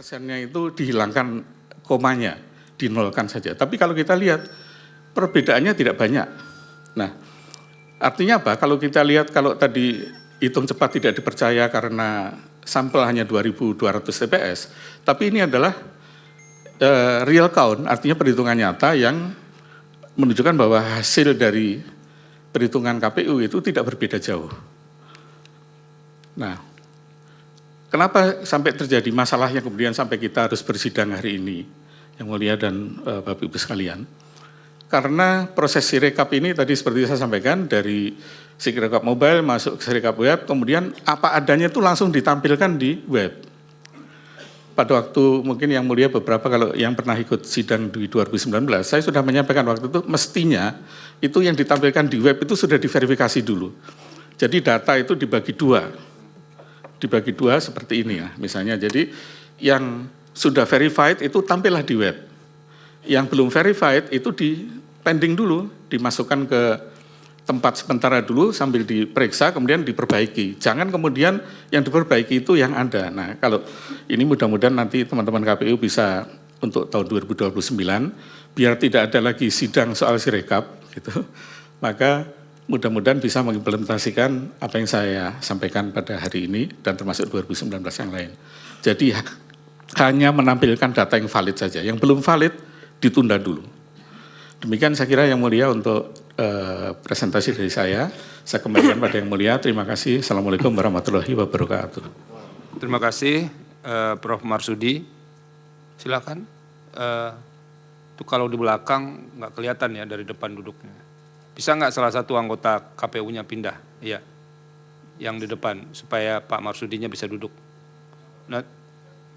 persennya itu dihilangkan komanya, dinolkan saja. Tapi kalau kita lihat perbedaannya tidak banyak. Nah, artinya apa? Kalau kita lihat kalau tadi hitung cepat tidak dipercaya karena sampel hanya 2.200 TPS, tapi ini adalah real count, artinya perhitungan nyata yang menunjukkan bahwa hasil dari perhitungan KPU itu tidak berbeda jauh. Nah, kenapa sampai terjadi masalahnya kemudian sampai kita harus bersidang hari ini, Yang Mulia dan Bapak Ibu sekalian? Karena proses Sirekap ini tadi seperti saya sampaikan, dari Sirekap mobile masuk ke Sirekap web, kemudian apa adanya itu langsung ditampilkan di web. Pada waktu mungkin Yang Mulia beberapa kalau yang pernah ikut sidang di 2019, saya sudah menyampaikan waktu itu mestinya itu yang ditampilkan di web itu sudah diverifikasi dulu. Jadi data itu dibagi dua seperti ini ya misalnya. Jadi yang sudah verified itu tampillah di web. Yang belum verified itu di pending dulu, dimasukkan ke tempat sementara dulu sambil diperiksa, kemudian diperbaiki. Jangan kemudian yang diperbaiki itu yang ada. Nah, kalau ini mudah-mudahan nanti teman-teman KPU bisa untuk tahun 2029, biar tidak ada lagi sidang soal Sirekap, gitu. Maka mudah-mudahan bisa mengimplementasikan apa yang saya sampaikan pada hari ini dan termasuk 2019 yang lain. Jadi hanya menampilkan data yang valid saja, yang belum valid ditunda dulu. Demikian saya kira Yang Mulia untuk presentasi dari saya kembalikan pada Yang Mulia. Terima kasih. Assalamualaikum warahmatullahi wabarakatuh. Terima kasih Prof. Marsudi. Silakan. Itu kalau di belakang nggak kelihatan ya dari depan duduknya. Bisa nggak salah satu anggota KPU-nya pindah? Iya. Yang di depan supaya Pak Marsudinya bisa duduk. Nah,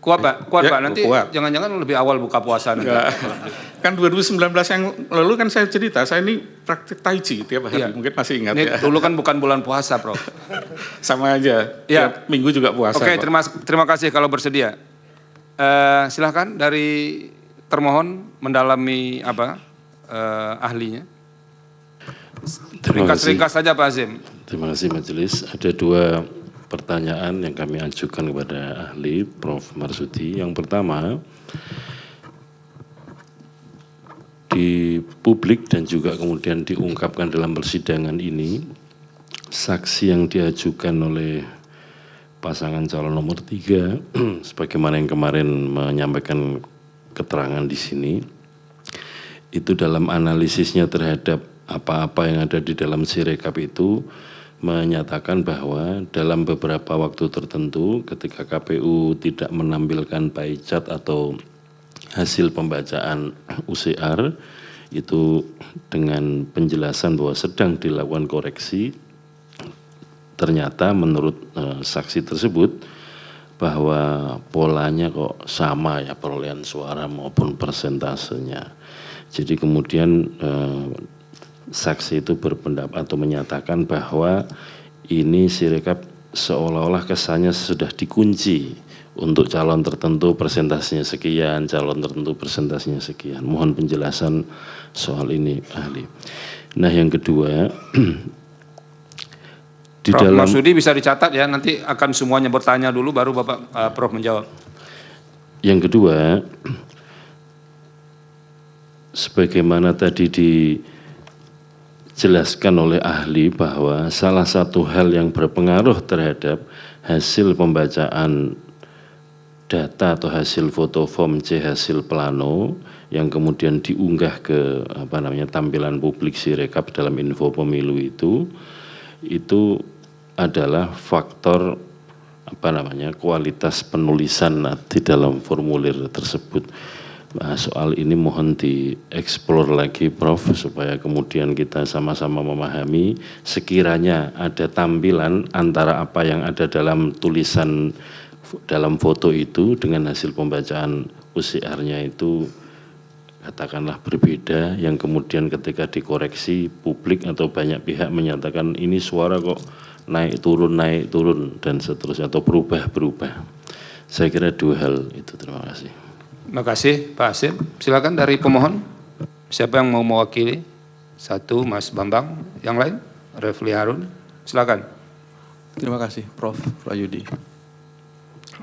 kuat Pak, Pak. Nanti jangan-jangan lebih awal buka puasa nanti. Kan 2019 yang lalu kan saya cerita, saya ini praktik tai chi tiap hari, mungkin masih ingat ini ya. Dulu kan bukan bulan puasa, Prof. Sama aja, ya. Minggu juga puasa. Oke, terima kasih kalau bersedia. Silahkan dari termohon mendalami apa ahlinya. Ringkas saja Pak Azim. Terima kasih Majelis. Ada dua pertanyaan yang kami ajukan kepada ahli Prof. Marsudi. Yang pertama, di publik dan juga kemudian diungkapkan dalam persidangan ini, saksi yang diajukan oleh pasangan calon nomor 3, sebagaimana yang kemarin menyampaikan keterangan di sini, itu dalam analisisnya terhadap apa-apa yang ada di dalam Sirekap itu, menyatakan bahwa dalam beberapa waktu tertentu ketika KPU tidak menampilkan pie chart atau hasil pembacaan UCR itu dengan penjelasan bahwa sedang dilakukan koreksi, ternyata menurut saksi tersebut bahwa polanya kok sama ya perolehan suara maupun persentasenya. Jadi kemudian saksi itu berpendapat atau menyatakan bahwa ini Sirekap seolah-olah kesannya sudah dikunci untuk calon tertentu presentasinya sekian, calon tertentu presentasinya sekian. Mohon penjelasan soal ini ahli. Nah yang kedua, di Prof. dalam Marsudi bisa dicatat ya, nanti akan semuanya bertanya dulu baru Bapak Prof menjawab. Yang kedua, sebagaimana tadi dijelaskan oleh ahli bahwa salah satu hal yang berpengaruh terhadap hasil pembacaan data atau hasil foto form C hasil plano yang kemudian diunggah ke tampilan publik Sirekap dalam info pemilu itu adalah faktor kualitas penulisan di dalam formulir tersebut. Nah, soal ini mohon dieksplor lagi Prof supaya kemudian kita sama-sama memahami sekiranya ada tampilan antara apa yang ada dalam tulisan dalam foto itu dengan hasil pembacaan UCR-nya itu katakanlah berbeda, yang kemudian ketika dikoreksi publik atau banyak pihak menyatakan ini suara kok naik turun dan seterusnya atau berubah. Saya kira dua hal itu. Terima kasih. Terima kasih Pak Asim. Silakan dari pemohon. Siapa yang mau mewakili? Satu Mas Bambang, yang lain Refli Harun. Silakan. Terima kasih Prof. Prayudi.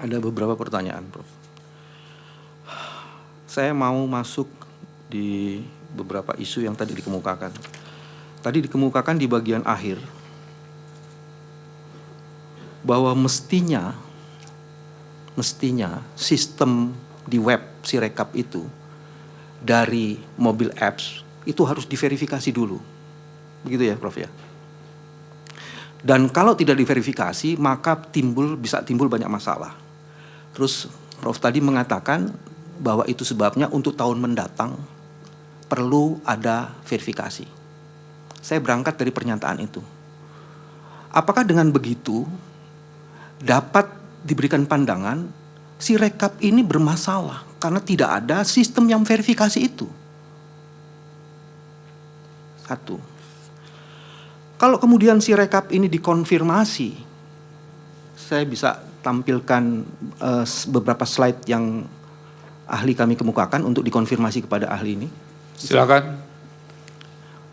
Ada beberapa pertanyaan Prof. saya mau masuk di beberapa isu yang tadi dikemukakan. Tadi dikemukakan di bagian akhir bahwa mestinya sistem di web Sirekap itu dari mobil apps itu harus diverifikasi dulu. Begitu ya, Prof ya. Dan kalau tidak diverifikasi, maka bisa timbul banyak masalah. Terus Prof tadi mengatakan bahwa itu sebabnya untuk tahun mendatang perlu ada verifikasi. Saya berangkat dari pernyataan itu. Apakah dengan begitu dapat diberikan pandangan Sirekap ini bermasalah karena tidak ada sistem yang verifikasi itu? Satu. Kalau kemudian Sirekap ini dikonfirmasi, saya bisa tampilkan beberapa slide yang ahli kami kemukakan untuk dikonfirmasi kepada ahli ini. Silakan.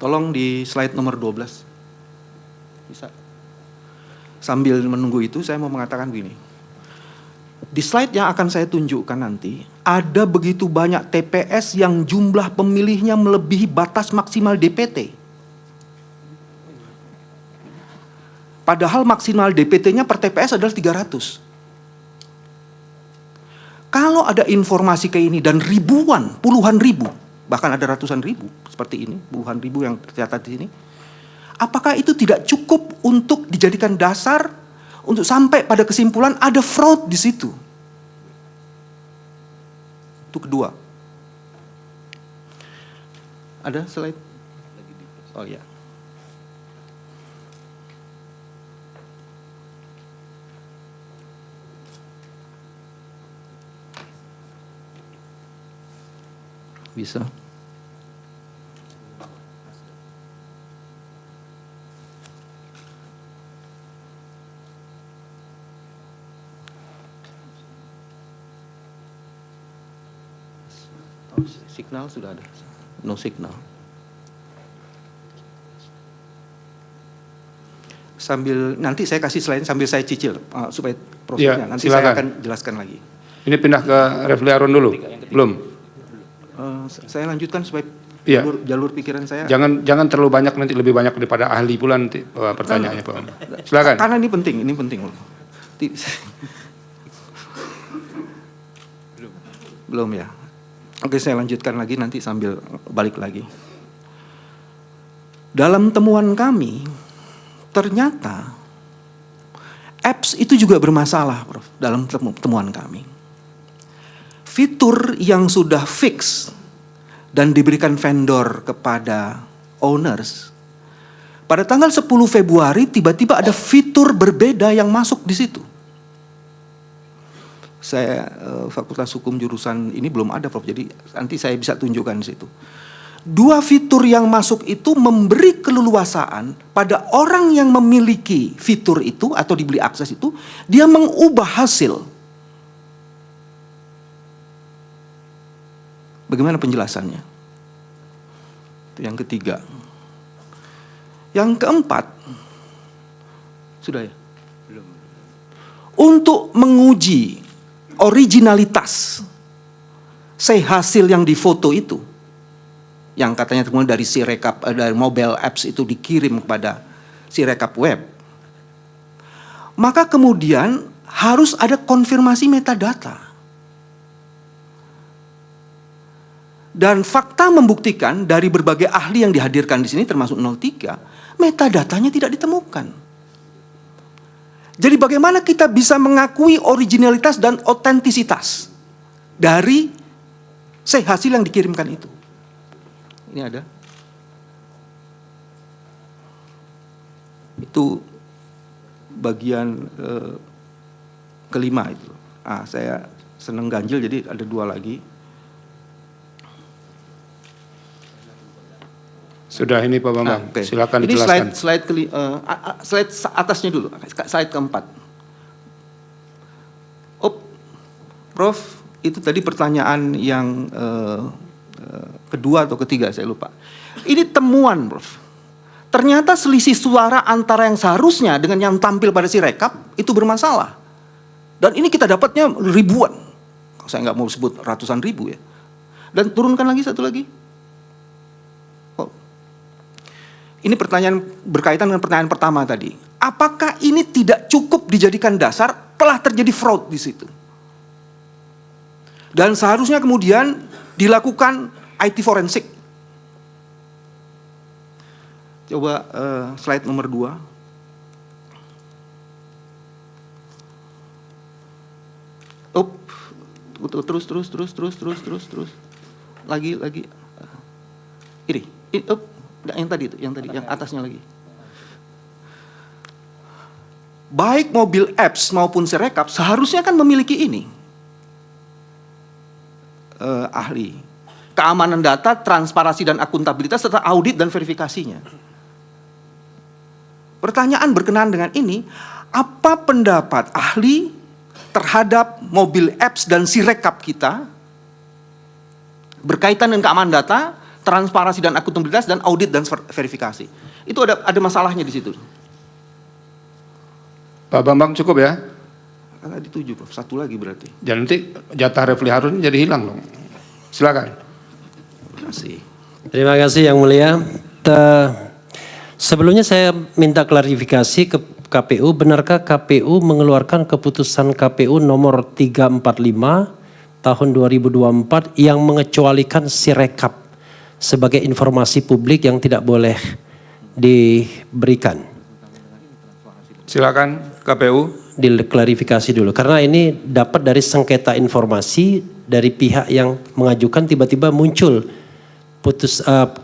Tolong di slide nomor 12. Bisa. Sambil menunggu itu saya mau mengatakan begini. Di slide yang akan saya tunjukkan nanti, ada begitu banyak TPS yang jumlah pemilihnya melebihi batas maksimal DPT. Padahal maksimal DPT-nya per TPS adalah 300. Kalau ada informasi kayak ini dan ribuan, puluhan ribu, bahkan ada ratusan ribu seperti ini, puluhan ribu yang tercatat di sini, apakah itu tidak cukup untuk dijadikan dasar untuk sampai pada kesimpulan ada fraud di situ? Itu kedua. Ada slide? Oh ya. Bisa. Signal sudah ada. No signal. Sambil nanti saya kasih slide sambil saya cicil supaya prosesnya. Nanti silakan. Saya akan jelaskan lagi. Ini pindah ke Refli Harun dulu. Belum. Saya lanjutkan supaya ya. jalur pikiran saya. Jangan terlalu banyak, nanti lebih banyak daripada ahli pula nanti pertanyaannya, Pak. Silakan. Karena ini penting. Belum ya. Oke, saya lanjutkan lagi nanti sambil balik lagi. Dalam temuan kami, ternyata apps itu juga bermasalah, Prof, dalam temuan kami. Fitur yang sudah fix dan diberikan vendor kepada owners, pada tanggal 10 Februari tiba-tiba ada fitur berbeda yang masuk di situ. Saya Fakultas Hukum jurusan ini belum ada, Prof. Jadi nanti saya bisa tunjukkan di situ. Dua fitur yang masuk itu memberi keleluasaan pada orang yang memiliki fitur itu atau dibeli akses itu, dia mengubah hasil. Bagaimana penjelasannya? Itu yang ketiga. Yang keempat, sudah ya? Belum. Untuk menguji originalitas hasil yang difoto itu, yang katanya kemudian dari Sirekap, dari mobile apps itu dikirim kepada Sirekap web, maka kemudian harus ada konfirmasi metadata. Dan fakta membuktikan dari berbagai ahli yang dihadirkan di sini termasuk 03, metadatanya tidak ditemukan. Jadi bagaimana kita bisa mengakui originalitas dan otentisitas dari hasil yang dikirimkan itu? Ini ada. Itu bagian kelima itu. Saya seneng ganjil jadi ada dua lagi. Sudah ini Pak Bambang, okay. Silakan ini dijelaskan. Slide atasnya dulu, slide keempat. Prof, itu tadi pertanyaan yang kedua atau ketiga, saya lupa. Ini temuan, Prof. Ternyata selisih suara antara yang seharusnya dengan yang tampil pada Sirekap itu bermasalah. Dan ini kita dapatnya ribuan. Saya nggak mau sebut ratusan ribu ya. Dan turunkan lagi satu lagi. Oh. Ini pertanyaan berkaitan dengan pertanyaan pertama tadi. Apakah ini tidak cukup dijadikan dasar telah terjadi fraud di situ? Dan seharusnya kemudian dilakukan IT forensik. Coba slide nomor 2. Terus. Lagi. Ini, yang tadi itu, yang atasnya lagi. Baik mobil apps maupun Sirekap seharusnya kan memiliki ini. Ahli. Keamanan data, transparansi dan akuntabilitas serta audit dan verifikasinya. Pertanyaan berkenaan dengan ini, apa pendapat ahli terhadap mobil apps dan Sirekap kita berkaitan dengan keamanan data, transparansi dan akuntabilitas dan audit dan verifikasi? Itu ada masalahnya di situ. Pak Bambang cukup ya? Tadi 7, Prof. Satu lagi berarti. Jangan nanti jatah Refli Harun jadi hilang dong. Silakan. Terima kasih. Terima kasih Yang Mulia. Sebelumnya saya minta klarifikasi ke KPU, benarkah KPU mengeluarkan keputusan KPU nomor 345 tahun 2024 yang mengecualikan Sirekap sebagai informasi publik yang tidak boleh diberikan? Silakan KPU. Diklarifikasi dulu, karena ini dapat dari sengketa informasi dari pihak yang mengajukan, tiba-tiba muncul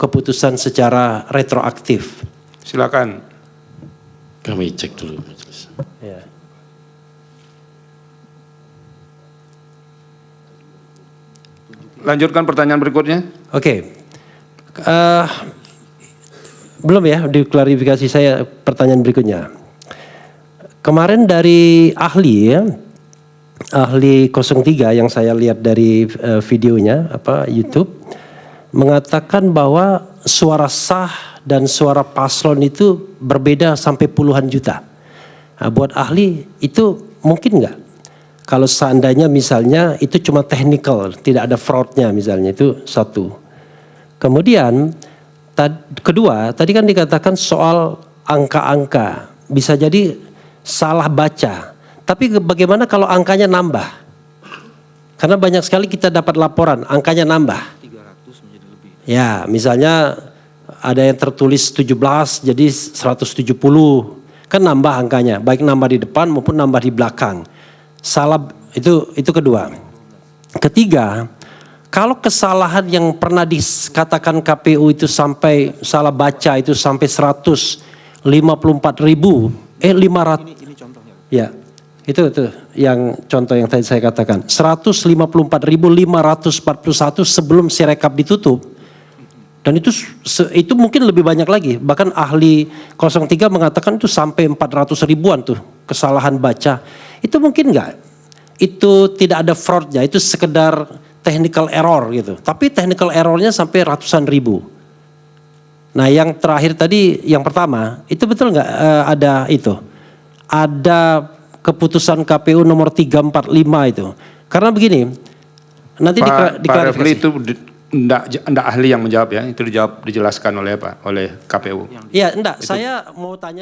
keputusan secara retroaktif. Silakan. Kami cek dulu. Ya. Lanjutkan pertanyaan berikutnya. Oke. Belum ya diklarifikasi saya pertanyaan berikutnya. Kemarin dari ahli ya, ahli 03 yang saya lihat dari videonya YouTube mengatakan bahwa suara sah dan suara paslon itu berbeda sampai puluhan juta. Nah, buat ahli itu mungkin nggak? Kalau seandainya misalnya itu cuma technical, tidak ada fraudnya misalnya, itu satu. Kemudian kedua, tadi kan dikatakan soal angka-angka, bisa jadi salah baca. Tapi bagaimana kalau angkanya nambah? Karena banyak sekali kita dapat laporan angkanya nambah. 300 menjadi lebih. Ya, misalnya ada yang tertulis 17 jadi 170. Kan nambah angkanya, baik nambah di depan maupun nambah di belakang. Salah itu kedua. Ketiga, kalau kesalahan yang pernah dikatakan KPU itu sampai salah baca itu sampai 500. Ini contohnya. Ya, itu yang contoh yang tadi saya katakan. 154.541 sebelum Sirekap ditutup. Dan itu mungkin lebih banyak lagi. Bahkan ahli 03 mengatakan itu sampai 400 ribuan tuh kesalahan baca. Itu mungkin enggak? Itu tidak ada fraudnya, itu sekedar technical error gitu. Tapi technical errornya sampai ratusan ribu. Nah yang terakhir tadi, yang pertama, itu betul nggak ada itu? Ada keputusan KPU nomor 345 itu. Karena begini, nanti Pak Refli diklarifikasi. itu enggak ahli yang menjawab ya, itu dijelaskan oleh KPU. Iya, enggak, saya mau tanya.